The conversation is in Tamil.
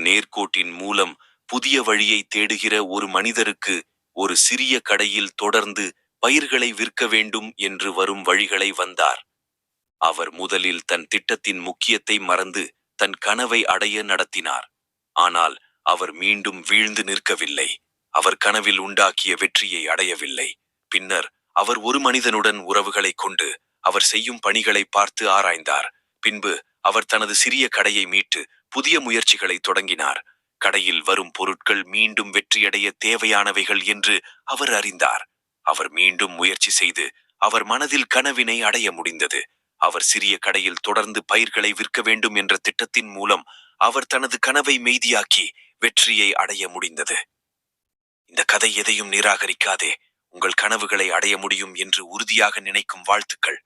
நேர்கோட்டின் மூலம் புதிய வழியை தேடுகிற ஒரு மனிதருக்கு ஒரு சிறிய கடையில் தொடர்ந்து பயிர்களை விற்க வேண்டும் என்று வரும் வழிகளை வந்தார். அவர் முதலில் தன் திட்டத்தின் முக்கியத்தை மறந்து தன் கனவை அடைய நடத்தினார். ஆனால் அவர் மீண்டும் வீழ்ந்து நிற்கவில்லை. அவர் கனவில் உண்டாக்கிய வெற்றியை அடையவில்லை. பின்னர் அவர் ஒரு மனிதனுடன் உறவுகளை கொண்டு அவர் செய்யும் பணிகளை பார்த்து ஆராய்ந்தார். பின்பு அவர் தனது சிறிய கடையை மீட்டு புதிய முயற்சிகளை தொடங்கினார். கடையில் வரும் பொருட்கள் மீண்டும் வெற்றியடைய தேவையானவைகள் என்று அவர் அறிந்தார். அவர் மீண்டும் முயற்சி செய்து அவர் மனதில் கனவினை அடைய முடிந்தது. அவர் சிறிய கடையில் தொடர்ந்து பயிர்களை விற்க வேண்டும் என்ற திட்டத்தின் மூலம் அவர் தனது கனவை மெய்தியாக்கி வெற்றியை அடைய முடிந்தது. இந்த கதை எதையும் நிராகரிக்காதே. உங்கள் கனவுகளை அடைய முடியும் என்று உறுதியாக நினைக்கும் வாழ்த்துக்கள்.